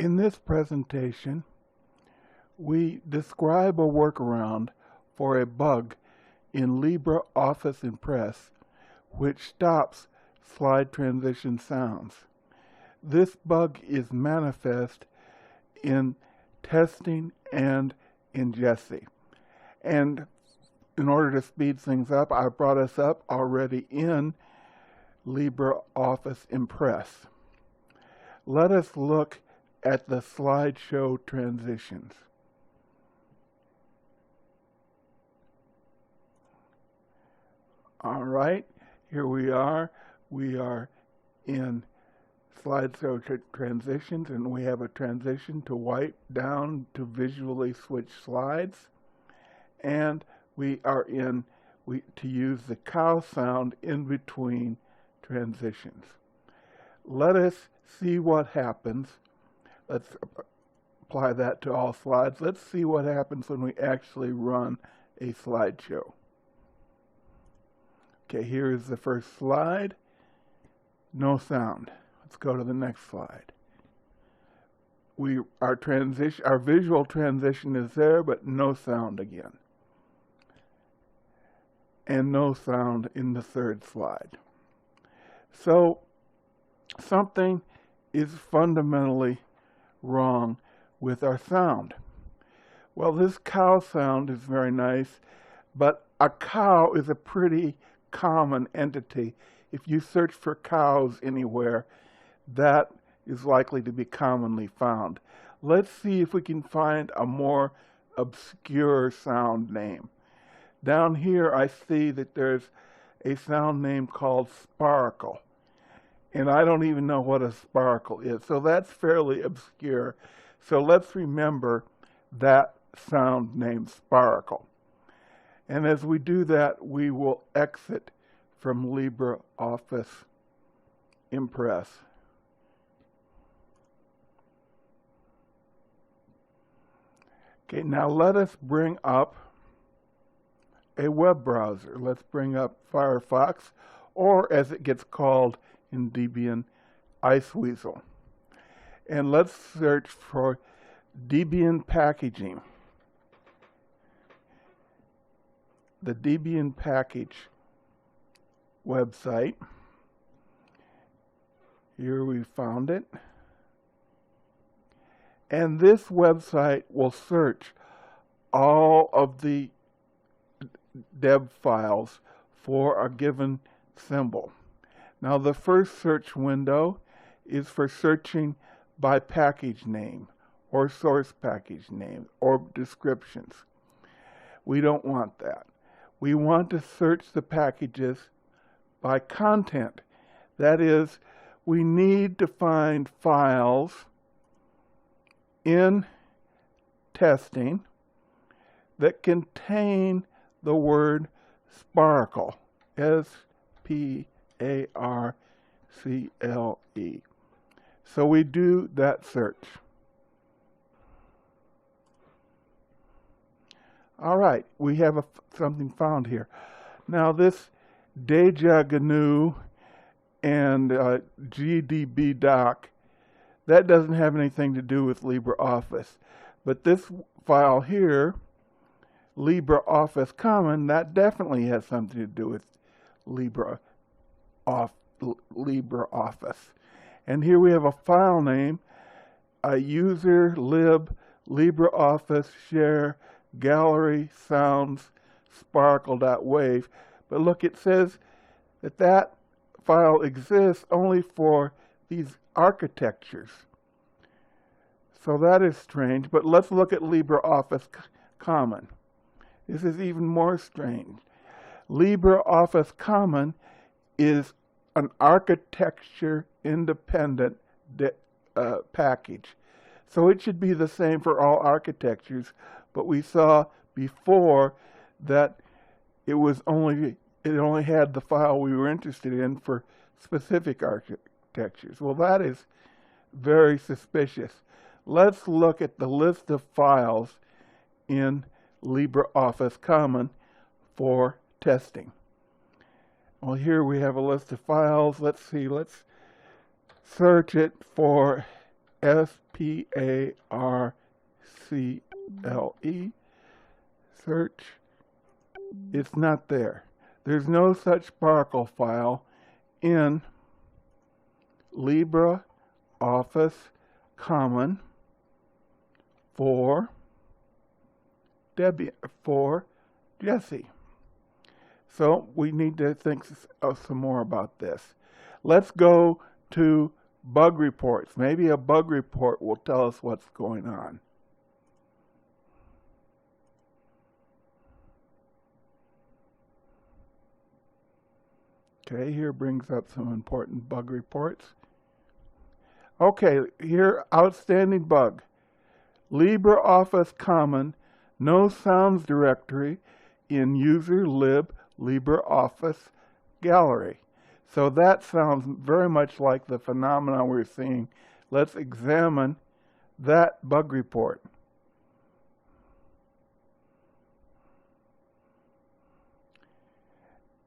In this presentation, we describe a workaround for a bug in LibreOffice Impress which stops slide transition sounds. This bug is manifest in testing and in Jessie. And in order to speed things up, I brought us up already in LibreOffice Impress. Let us look at the slideshow transitions. All right, here we are. We are in slideshow transitions, and we have a transition to wipe down to visually switch slides. And we are to use the cow sound in between transitions. Let us see what happens. Let's apply that to all slides. Let's see what happens when we actually run a slideshow. Okay, here is the first slide. No sound. Let's go to the next slide. Our visual transition is there, but no sound again. And no sound in the third slide. So something is fundamentally wrong with our sound. Well, this cow sound is very nice, but a cow is a pretty common entity. If you search for cows anywhere, that is likely to be commonly found. Let's see if we can find a more obscure sound name. Down here I see that there's a sound name called sparkle, and I don't even know what a sparkle is, so that's fairly obscure. So let's remember that sound name, sparkle. And as we do that, we will exit from LibreOffice Impress. Okay, now let us bring up a web browser. Let's bring up Firefox, or as it gets called in Debian, Iceweasel. And let's search for Debian packaging. The Debian package website. Here we found it. And this website will search all of the deb files for a given symbol. Now the first search window is for searching by package name or source package name or descriptions. We don't want that. We want to search the packages by content. That is, we need to find files in testing that contain the word sparkle, S-P-A-R-C-L-E. So we do that search. All right, we have something found here. Now this Deja GNU and GDB doc, that doesn't have anything to do with LibreOffice. But this file here, LibreOffice Common, that definitely has something to do with LibreOffice. And here we have a file name, a user lib LibreOffice share gallery sounds sparkle.wave. But look, it says that that file exists only for these architectures. So that is strange, but let's look at LibreOffice Common. This is even more strange. LibreOffice Common is an architecture independent package. So it should be the same for all architectures, but we saw before that it only had the file we were interested in for specific architectures. Well, that is very suspicious. Let's look at the list of files in LibreOffice Common for testing. Well, here we have a list of files. Let's see, let's search it for S-P-A-R-C-L-E. Search. It's not there. There's no such sparkle file in LibreOffice Common for Jessie. So we need to think some more about this. Let's go to bug reports. Maybe a bug report will tell us what's going on. Okay, here brings up some important bug reports. Okay, here, outstanding bug. LibreOffice Common, no sounds directory in user lib LibreOffice gallery. So that sounds very much like the phenomenon we're seeing. Let's examine that bug report.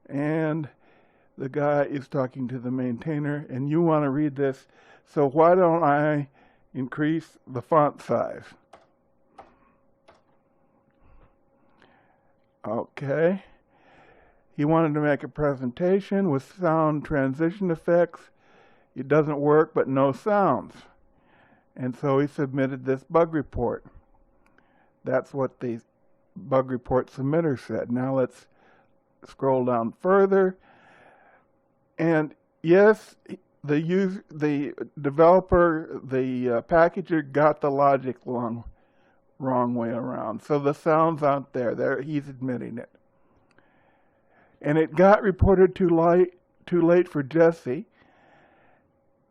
And the guy is talking to the maintainer, and you want to read this, so why don't I increase the font size? Okay. He wanted to make a presentation with sound transition effects. It doesn't work, but no sounds. And so he submitted this bug report. That's what the bug report submitter said. Now let's scroll down further. And yes, the developer, the packager got the logic wrong way around. So the sound's out there. He's admitting it. And it got reported too late for Jessie,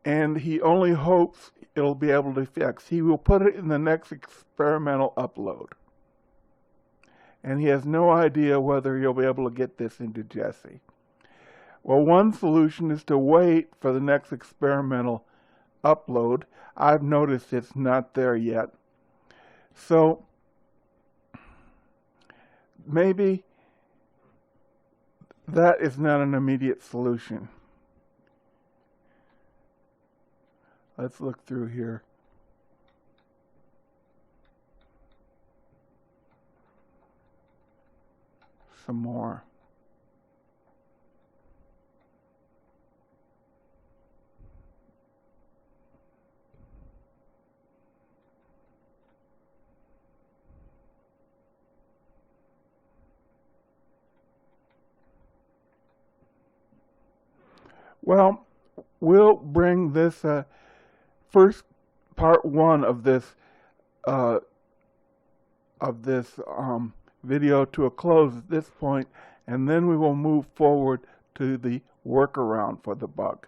and he only hopes it'll be able to fix. He will put it in the next experimental upload. And he has no idea whether he'll be able to get this into Jessie. Well, one solution is to wait for the next experimental upload. I've noticed it's not there yet. So maybe that is not an immediate solution. Let's look through here. Some more. Well, we'll bring this first part one of this video to a close at this point, and then we will move forward to the workaround for the bug.